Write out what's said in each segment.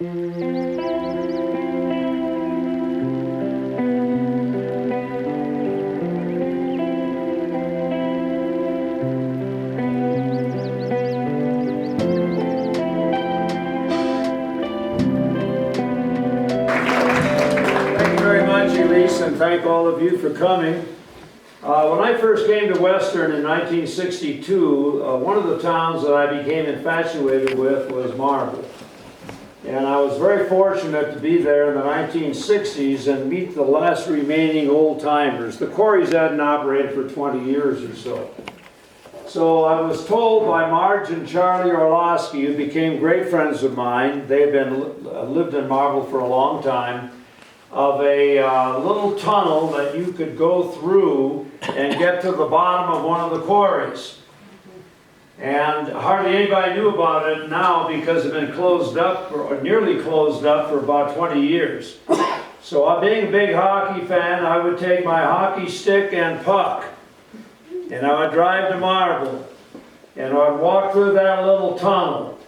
And thank all of you for coming. When I first came to Western in 1962, one of the towns that I became infatuated with was Marble. And I was very fortunate to be there in the 1960s and meet the last remaining old-timers. The quarries hadn't operated for 20 years or so. So I was told by Marge and Charlie Orlowski, who became great friends of mine, they had lived in Marble for a long time, of a little tunnel that you could go through and get to the bottom of one of the quarries. And hardly anybody knew about it now because it had been closed up, or nearly closed up, for about 20 years. So being a big hockey fan, I would take my hockey stick and puck, and I would drive to Marble, and I would walk through that little tunnel.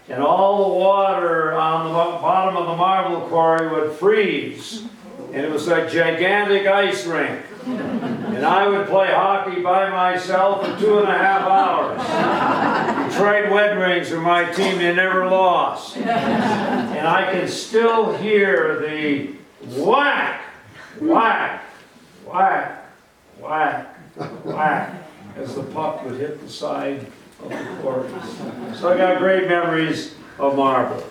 And all the water on the bottom of the Marble quarry would freeze. And it was a gigantic ice rink. And I would play hockey by myself for 2.5 hours. Detroit Red Wings were my team, they never lost. And I can still hear the whack, whack, whack, whack, whack, as the puck would hit the side of the quarries. So I got great memories of Marble.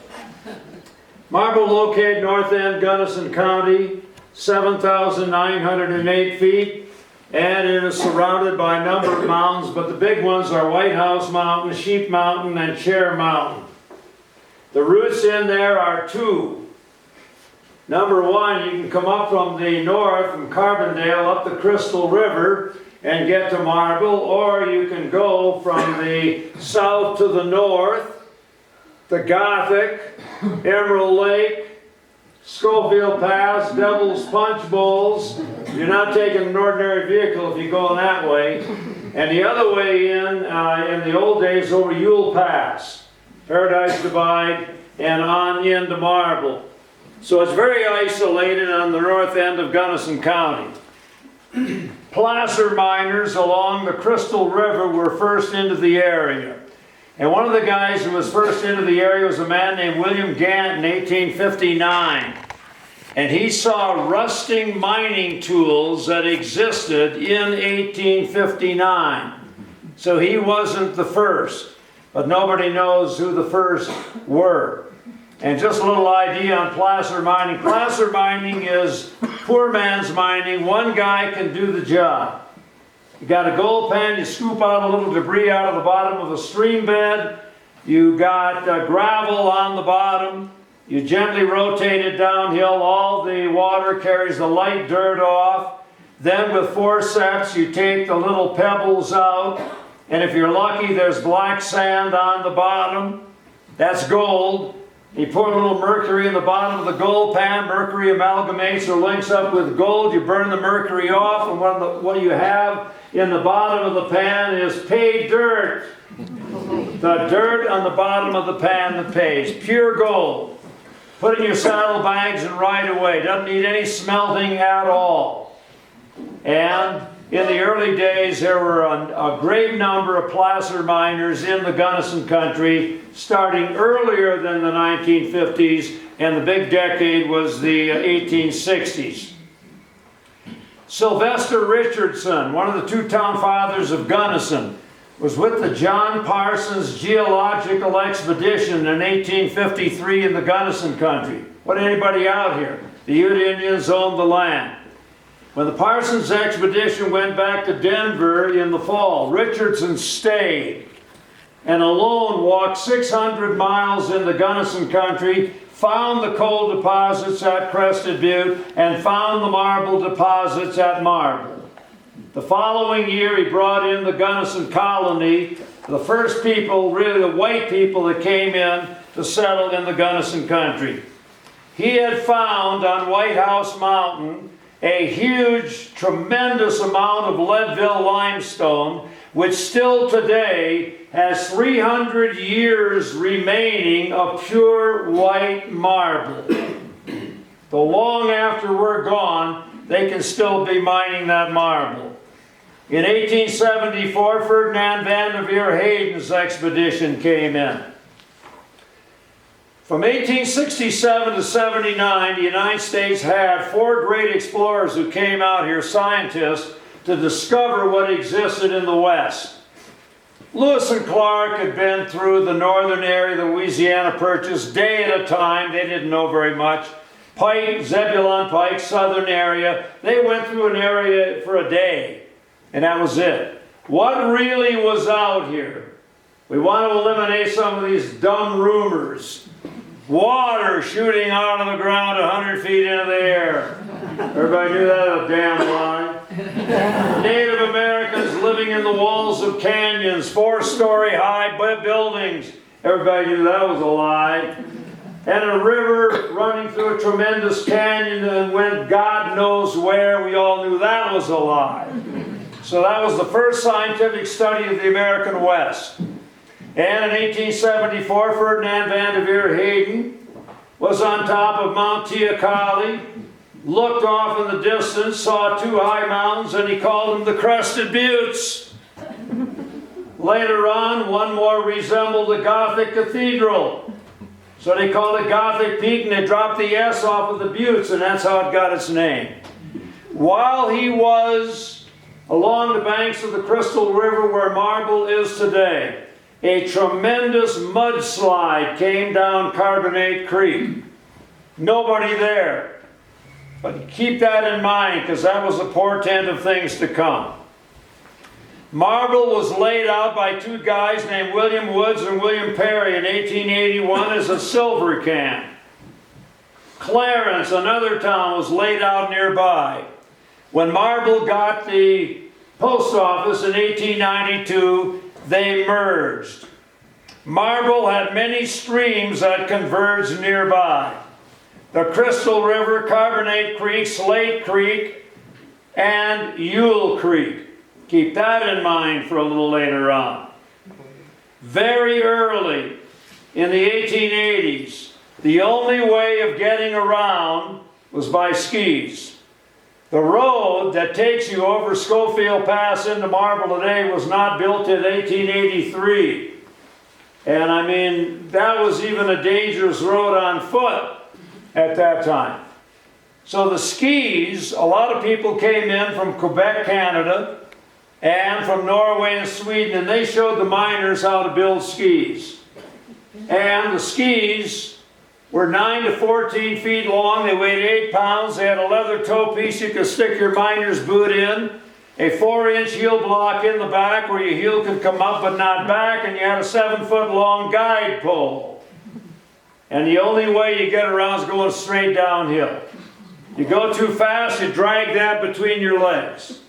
Marble, located north end, Gunnison County, 7,908 feet, and it is surrounded by a number of mountains, but the big ones are White House Mountain, Sheep Mountain, and Chair Mountain. The routes in there are two. Number one, you can come up from the north, from Carbondale, up the Crystal River, and get to Marble, or you can go from the south to the north, the Gothic, Emerald Lake, Schofield Pass, Devil's Punch Bowls. You're not taking an ordinary vehicle if you're going that way. And the other way in the old days, over Ewell Pass, Paradise Divide, and on into Marble. So it's very isolated on the north end of Gunnison County. Placer miners along the Crystal River were first into the area. And one of the guys who was first into the area was a man named William Gant in 1859. And he saw rusting mining tools that existed in 1859. So he wasn't the first, but nobody knows who the first were. And just a little idea on placer mining. Placer mining is poor man's mining. One guy can do the job. You got a gold pan, you scoop out a little debris out of the bottom of a stream bed. You got gravel on the bottom. You gently rotate it downhill. All the water carries the light dirt off. Then with forceps, you take the little pebbles out. And if you're lucky, there's black sand on the bottom. That's gold. You pour a little mercury in the bottom of the gold pan. Mercury amalgamates or links up with gold. You burn the mercury off, and what you have in the bottom of the pan is pay dirt. The dirt on the bottom of the pan that pays. Pure gold. Put it in your saddlebags and ride away. Doesn't need any smelting at all. And in the early days, there were a great number of placer miners in the Gunnison country, starting earlier than the 1950s, and the big decade was the 1860s. Sylvester Richardson, one of the two town fathers of Gunnison, was with the John Parsons Geological Expedition in 1853 in the Gunnison country. What, anybody out here? The Ute Indians owned the land. When the Parsons expedition went back to Denver in the fall, Richardson stayed and alone walked 600 miles in the Gunnison country, found the coal deposits at Crested Butte, and found the marble deposits at Marble. The following year, he brought in the Gunnison colony, the first people, really the white people that came in to settle in the Gunnison country. He had found on White House Mountain a huge, tremendous amount of Leadville limestone, which still today has 300 years remaining of pure white marble. So long after we're gone, they can still be mining that marble. In 1874, Ferdinand Vanderveer Hayden's expedition came in. From 1867 to 79, the United States had 4 great explorers who came out here, scientists, to discover what existed in the West. Lewis and Clark had been through the northern area, the Louisiana Purchase, day at a time. They didn't know very much. Pike, Zebulon Pike, southern area, they went through an area for a day, and that was it. What really was out here? We want to eliminate some of these dumb rumors. Water shooting out of the ground 100 feet into the air. Everybody knew that was a damn lie. Native Americans living in the walls of canyons, 4-story high buildings. Everybody knew that was a lie. And a river running through a tremendous canyon and went God knows where. We all knew that was a lie. So that was the first scientific study of the American West. And in 1874, Ferdinand Vanderveer Hayden was on top of Mount Teocalli, looked off in the distance, saw 2 high mountains, and he called them the Crested Buttes. Later on, one more resembled the Gothic Cathedral. So they called it Gothic Peak, and they dropped the S off of the Buttes, and that's how it got its name. While he was along the banks of the Crystal River where Marble is today, a tremendous mudslide came down Carbonate Creek. Nobody there. But keep that in mind, because that was a portent of things to come. Marble was laid out by 2 guys named William Woods and William Perry in 1881 as a silver camp. Clarence, another town, was laid out nearby. When Marble got the post office in 1892, they merged. Marble had many streams that converged nearby. The Crystal River, Carbonate Creek, Slate Creek, and Yule Creek. Keep that in mind for a little later on. Very early in the 1880s, the only way of getting around was by skis. The road that takes you over Schofield Pass into Marble today was not built in 1883. And I mean, that was even a dangerous road on foot at that time. So the skis, a lot of people came in from Quebec, Canada, and from Norway and Sweden, and they showed the miners how to build skis. And the skis were 9 to 14 feet long. They weighed 8 pounds. They had a leather toe piece you could stick your miner's boot in, a 4-inch heel block in the back where your heel could come up but not back, and you had a 7-foot long guide pole. And the only way you get around is going straight downhill. You go too fast, you drag that between your legs.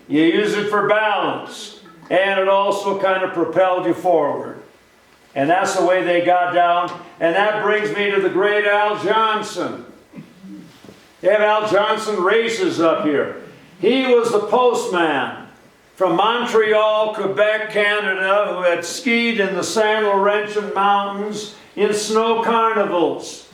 You use it for balance, and it also kind of propelled you forward. And that's the way they got down. And that brings me to the great Al Johnson. They have Al Johnson races up here. He was the postman from Montreal, Quebec, Canada, who had skied in the San Laurentian Mountains in snow carnivals.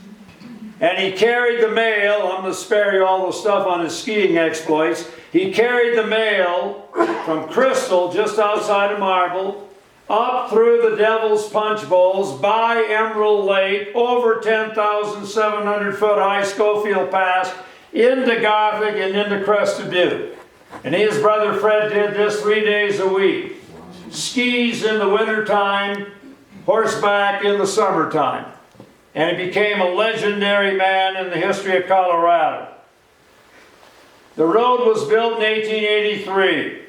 And he carried the mail. I'm going to spare you all the stuff on his skiing exploits. He carried the mail from Crystal, just outside of Marble, up through the Devil's Punch Bowls, by Emerald Lake, over 10,700 foot high Schofield Pass, into Gothic and into Crested Butte. And his brother Fred did this 3 days a week. Skis in the wintertime, horseback in the summertime. And he became a legendary man in the history of Colorado. The road was built in 1883.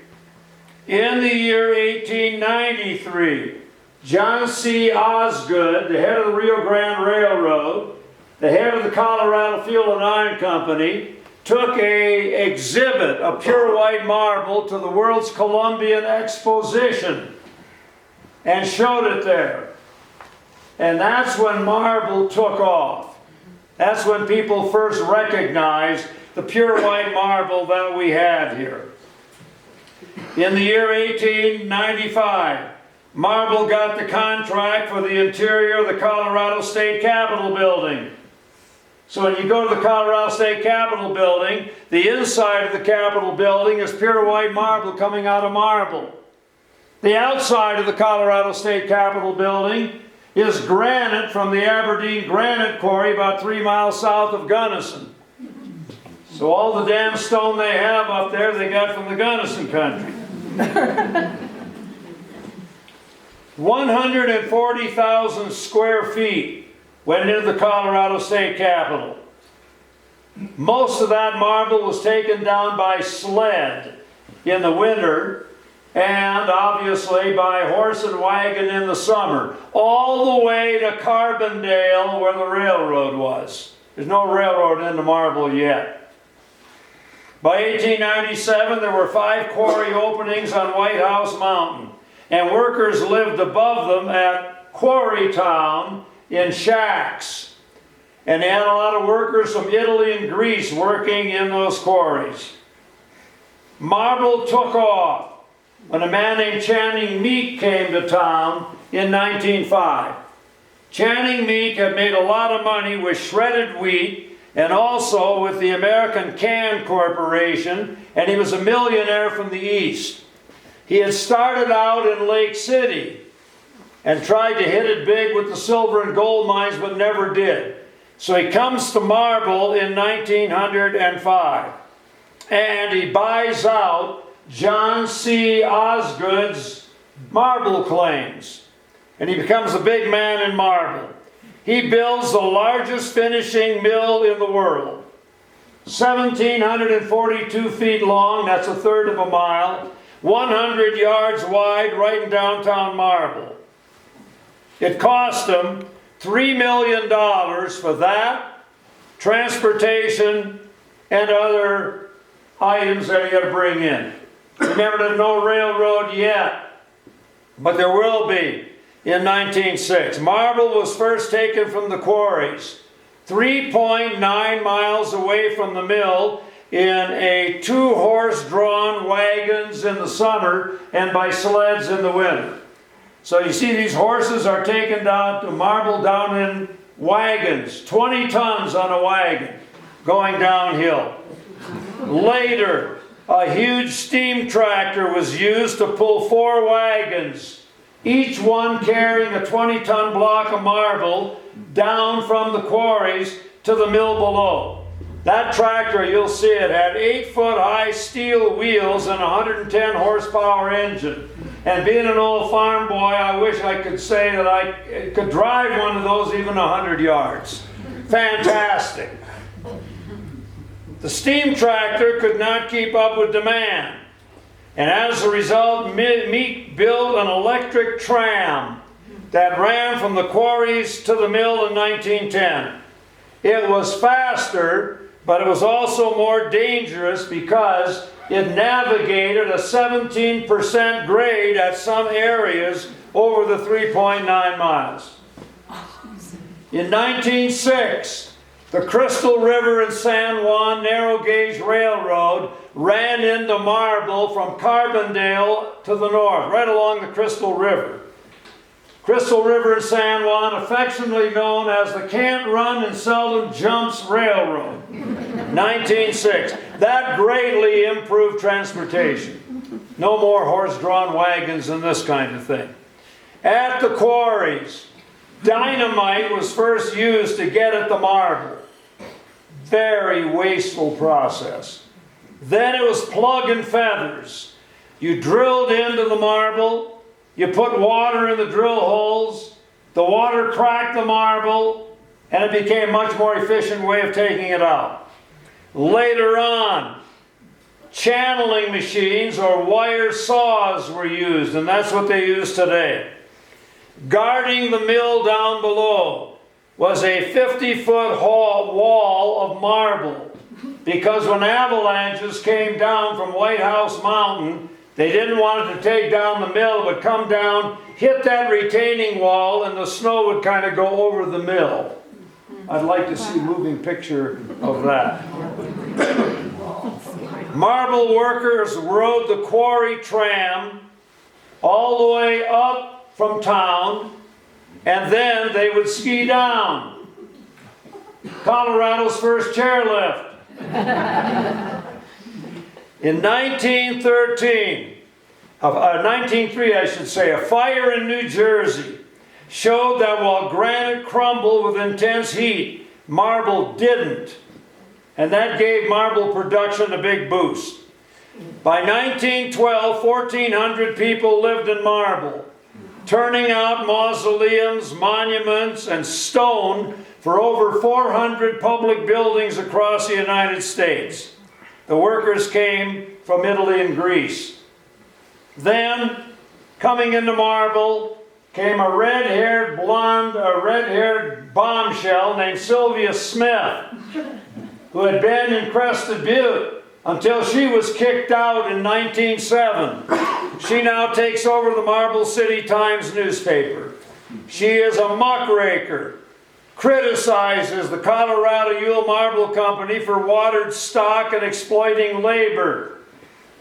In the year 1893, John C. Osgood, the head of the Rio Grande Railroad, the head of the Colorado Fuel and Iron Company, took an exhibit of pure white marble to the World's Columbian Exposition and showed it there. And that's when marble took off. That's when people first recognized the pure white marble that we had here. In the year 1895, Marble got the contract for the interior of the Colorado State Capitol building. So when you go to the Colorado State Capitol building, the inside of the Capitol building is pure white marble coming out of marble. The outside of the Colorado State Capitol building is granite from the Aberdeen Granite Quarry about 3 miles south of Gunnison. So all the damn stone they have up there, they got from the Gunnison country. 140,000 square feet went into the Colorado State Capitol. Most of that marble was taken down by sled in the winter, and obviously by horse and wagon in the summer, all the way to Carbondale where the railroad was. There's no railroad into Marble yet. By 1897, there were 5 quarry openings on White House Mountain, and workers lived above them at Quarry Town in shacks. And they had a lot of workers from Italy and Greece working in those quarries. Marble took off when a man named Channing Meek came to town in 1905. Channing Meek had made a lot of money with shredded wheat and also with the American Can Corporation, and he was a millionaire from the East. He had started out in Lake City and tried to hit it big with the silver and gold mines, but never did. So he comes to Marble in 1905, and he buys out John C. Osgood's marble claims, and he becomes a big man in marble. He builds the largest finishing mill in the world, 1,742 feet long, that's a third of a mile, 100 yards wide, right in downtown Marble. It cost him $3 million for that, transportation, and other items that he had to bring in. Remember, there's no railroad yet, but there will be in 1906. Marble was first taken from the quarries, 3.9 miles away from the mill, in a 2-horse-drawn wagons in the summer and by sleds in the winter. So you see these horses are taken down to Marble down in wagons, 20 tons on a wagon, going downhill. Later, a huge steam tractor was used to pull 4 wagons, each one carrying a 20-ton block of marble down from the quarries to the mill below. That tractor, you'll see it, had 8-foot-high steel wheels and a 110-horsepower engine. And being an old farm boy, I wish I could say that I could drive one of those even 100 yards. Fantastic. The steam tractor could not keep up with demand. And as a result, Meek built an electric tram that ran from the quarries to the mill in 1910. It was faster, but it was also more dangerous because it navigated a 17% grade at some areas over the 3.9 miles. In 1906, the Crystal River and San Juan Narrow Gauge Railroad ran into Marble from Carbondale to the north, right along the Crystal River. Crystal River and San Juan, affectionately known as the Can't Run and Seldom Jumps Railroad, 1906. That greatly improved transportation. No more horse-drawn wagons and this kind of thing. At the quarries, dynamite was first used to get at the marble. Very wasteful process. Then it was plug and feathers. You drilled into the marble, you put water in the drill holes, the water cracked the marble, and it became a much more efficient way of taking it out. Later on, channeling machines or wire saws were used, and that's what they use today. Guarding the mill down below was a 50-foot wall of marble, because when avalanches came down from White House Mountain, they didn't want it to take down the mill. It would come down, hit that retaining wall, and the snow would kind of go over the mill. I'd like to see a moving picture of that. Marble workers rode the quarry tram all the way up from town, and then they would ski down. Colorado's first chairlift. In 1903, I should say, a fire in New Jersey showed that while granite crumbled with intense heat, marble didn't. And that gave marble production a big boost. By 1912, 1,400 people lived in marble, turning out mausoleums, monuments, and stone for over 400 public buildings across the United States. The workers came from Italy and Greece. Then, coming into marble, came a red-haired bombshell named Sylvia Smith, who had been in Crested Butte until she was kicked out in 1907. She now takes over the Marble City Times newspaper. She is a muckraker, criticizes the Colorado Yule Marble Company for watered stock and exploiting labor.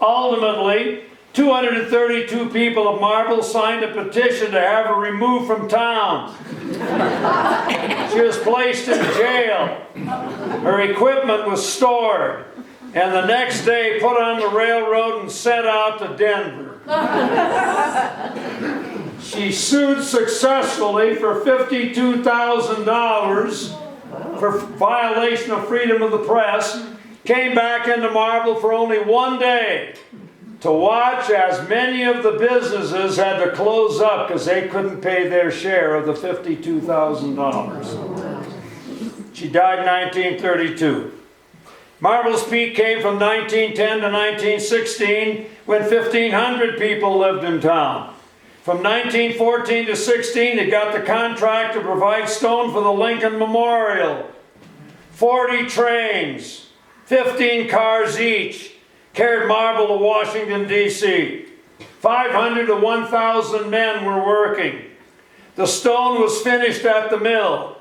Ultimately, 232 people of Marble signed a petition to have her removed from town. She was placed in jail. Her equipment was stored, and the next day put on the railroad and sent out to Denver. She sued successfully for $52,000 for violation of freedom of the press, came back into marble for only one day to watch as many of the businesses had to close up because they couldn't pay their share of the $52,000. She died in 1932. Marble's peak came from 1910 to 1916 when 1,500 people lived in town. From 1914 to 16, they got the contract to provide stone for the Lincoln Memorial. 40 trains, 15 cars each, carried marble to Washington, D.C. 500 to 1,000 men were working. The stone was finished at the mill.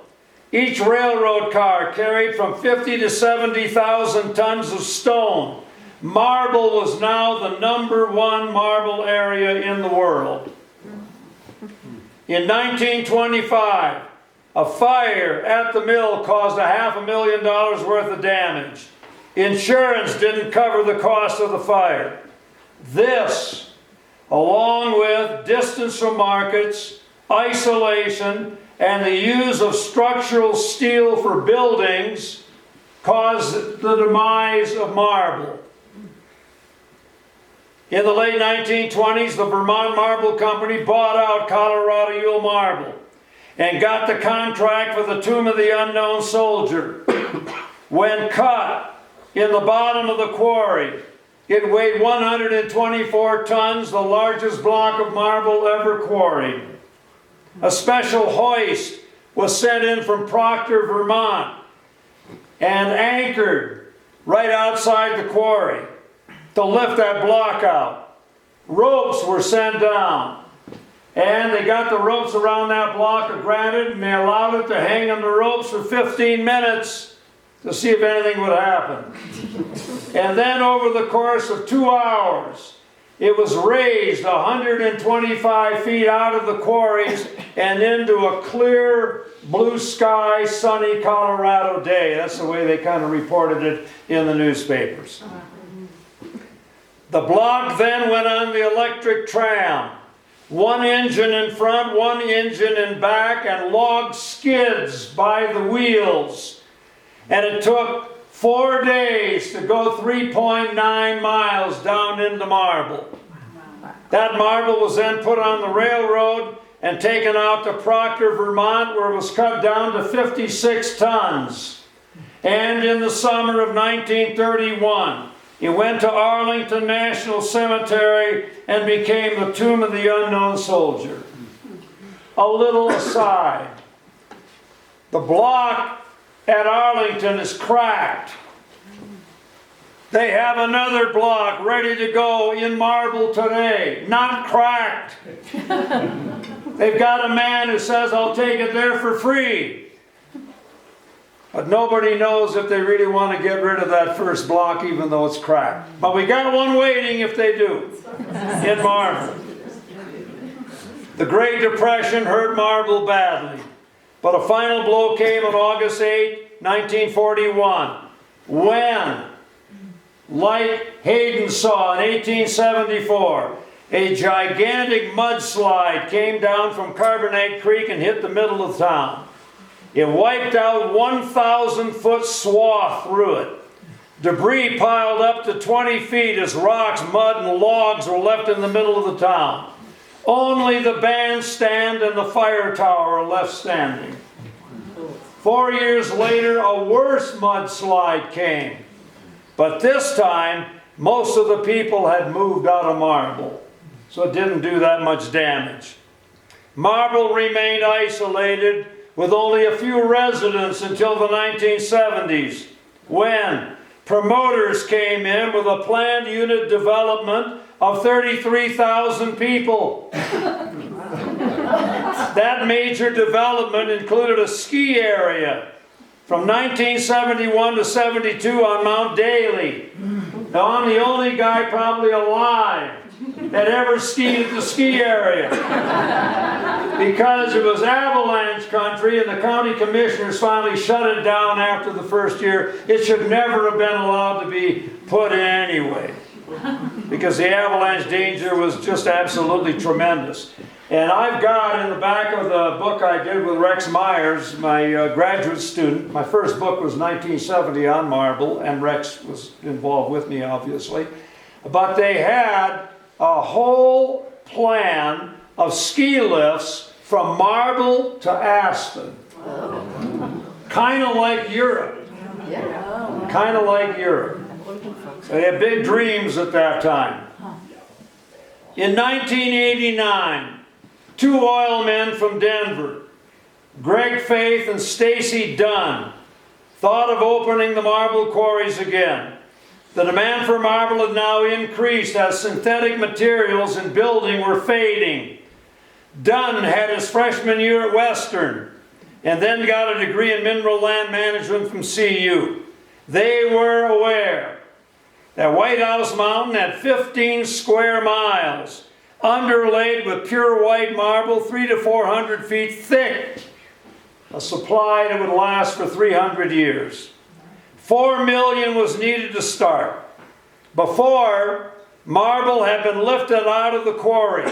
Each railroad car carried from 50 to 70,000 tons of stone. Marble was now the #1 marble area in the world. In 1925, a fire at the mill caused $500,000 worth of damage. Insurance didn't cover the cost of the fire. This, along with distance from markets, isolation, and the use of structural steel for buildings, caused the demise of marble. In the late 1920s, the Vermont Marble Company bought out Colorado Yule Marble and got the contract for the Tomb of the Unknown Soldier. When cut in the bottom of the quarry, it weighed 124 tons, the largest block of marble ever quarried. A special hoist was sent in from Proctor, Vermont, and anchored right outside the quarry to lift that block out. Ropes were sent down, and they got the ropes around that block of granite, and they allowed it to hang on the ropes for 15 minutes to see if anything would happen. And then over the course of 2 hours, it was raised 125 feet out of the quarries and into a clear, blue sky, sunny Colorado day. That's the way they kind of reported it in the newspapers. The block then went on the electric tram. One engine in front, one engine in back, and log skids by the wheels. And it took 4 days to go 3.9 miles down into marble. That marble was then put on the railroad and taken out to Proctor, Vermont, where it was cut down to 56 tons. And in the summer of 1931, it went to Arlington National Cemetery and became the Tomb of the Unknown Soldier. A little aside, the block at Arlington is cracked. They have another block ready to go in marble today, not cracked. They've got a man who says, "I'll take it there for free." But nobody knows if they really want to get rid of that first block, even though it's cracked. But we got one waiting if they do, in Marble. The Great Depression hurt Marble badly, but a final blow came on August 8, 1941, when, like Hayden saw in 1874, a gigantic mudslide came down from Carbonate Creek and hit the middle of town. It wiped out 1,000-foot swath through it. Debris piled up to 20 feet as rocks, mud, and logs were left in the middle of the town. Only the bandstand and the fire tower are left standing. 4 years later, a worse mudslide came. But this time, most of the people had moved out of Marble, so it didn't do that much damage. Marble remained isolated with only a few residents until the 1970s, when promoters came in with a planned unit development of 33,000 people. That major development included a ski area from 1971 to 72 on Mount Daly. Now, I'm the only guy probably alive that ever skied at the ski area, because it was avalanche country and the county commissioners finally shut it down after the first year. It should never have been allowed to be put in anyway, because the avalanche danger was just absolutely tremendous. And I've got in the back of the book I did with Rex Myers, my graduate student, my first book was 1970 on Marble, and Rex was involved with me, obviously. But they had a whole plan of ski lifts from Marble to Aspen. Kind of like Europe. Kind of like Europe. They had big dreams at that time. In 1989, two oil men from Denver, Greg Faith and Stacy Dunn, thought of opening the marble quarries again. The demand for marble had now increased as synthetic materials in building were fading. Dunn had his freshman year at Western and then got a degree in mineral land management from CU. They were aware that White House Mountain had 15 square miles, underlaid with pure white marble, 300 to 400 feet thick, a supply that would last for 300 years. 4 million was needed to start. Before, marble had been lifted out of the quarries.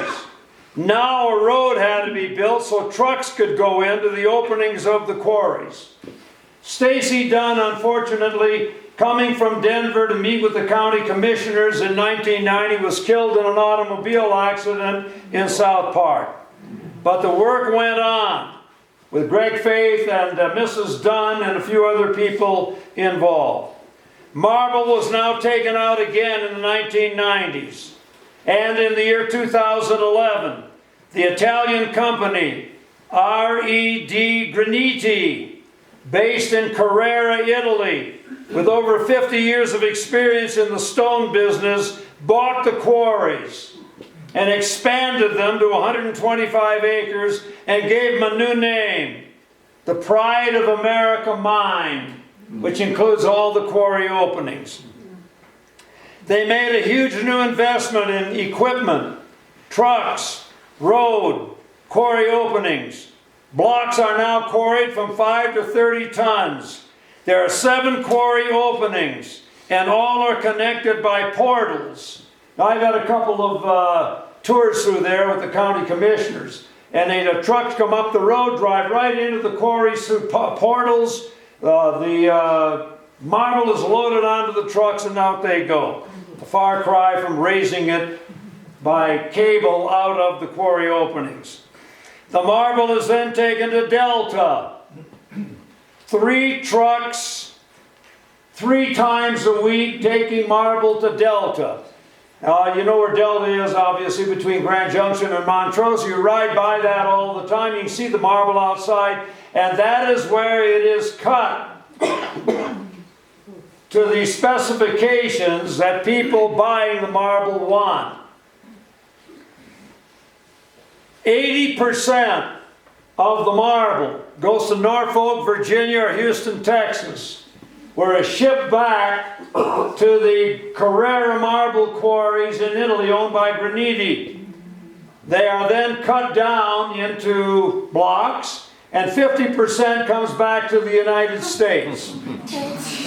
Now a road had to be built so trucks could go into the openings of the quarries. Stacy Dunn, unfortunately, coming from Denver to meet with the county commissioners in 1990, was killed in an automobile accident in South Park. But the work went on, with Greg Faith and Mrs. Dunn and a few other people involved. Marble was now taken out again in the 1990s. And in the year 2011, the Italian company R.E.D. Graniti, based in Carrara, Italy, with over 50 years of experience in the stone business, bought the quarries and expanded them to 125 acres and gave them a new name, the Pride of America Mine, which includes all the quarry openings. They made a huge new investment in equipment, trucks, road, quarry openings. Blocks are now quarried from 5 to 30 tons. There are 7 quarry openings, and all are connected by portals. Now, I've had a couple of tours through there with the county commissioners, and the trucks come up the road, drive right into the quarries through portals. The marble is loaded onto the trucks, and out they go. A far cry from raising it by cable out of the quarry openings. The marble is then taken to Delta. 3 trucks, 3 times a week, taking marble to Delta. You know where Delta is, obviously, between Grand Junction and Montrose. You ride by that all the time. You can see the marble outside, and that is where it is cut to the specifications that people buying the marble want. 80% of the marble goes to Norfolk, Virginia, or Houston, Texas, where it's shipped back to the Carrara marble quarries in Italy owned by Graniti. They are then cut down into blocks, and 50% comes back to the United States.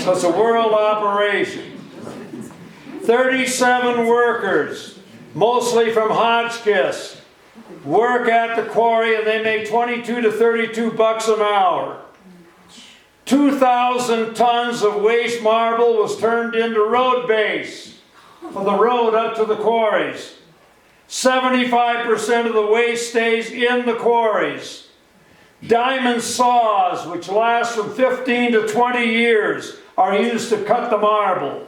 So it's a world operation. 37 workers, mostly from Hotchkiss, work at the quarry, and they make 22 to 32 bucks an hour. 2,000 tons of waste marble was turned into road base for the road up to the quarries. 75% of the waste stays in the quarries. Diamond saws, which last from 15 to 20 years, are used to cut the marble.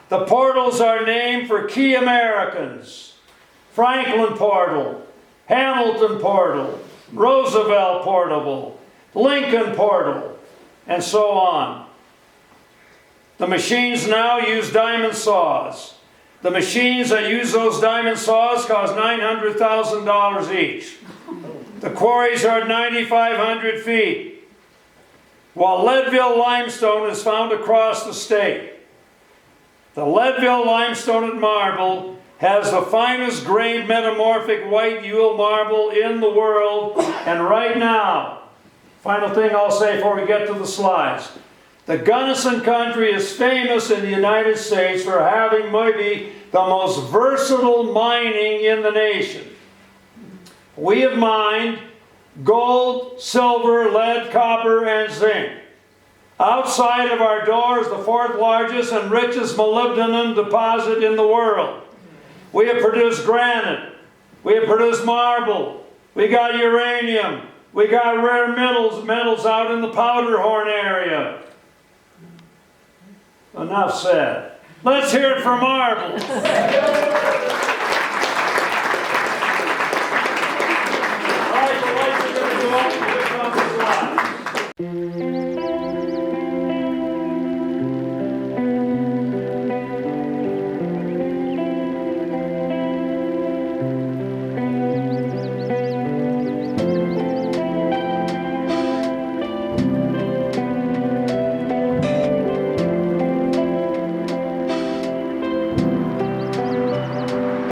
The portals are named for key Americans: Franklin Portal, Hamilton Portal, Roosevelt Portal, Lincoln Portal, and so on. The machines now use diamond saws. The machines that use those diamond saws cost $900,000 each. The quarries are at 9,500 feet, while Leadville limestone is found across the state. The Leadville limestone at Marble has the finest grained metamorphic white Ewell marble in the world, and right now, final thing I'll say before we get to the slides, the Gunnison country is famous in the United States for having maybe the most versatile mining in the nation. We have mined gold, silver, lead, copper, and zinc. Outside of our doors, the fourth largest and richest molybdenum deposit in the world. We have produced granite. We have produced marble. We got uranium. We got rare metals out in the Powderhorn area. Enough said. Let's hear it for marble. All right, the lights are going to go up.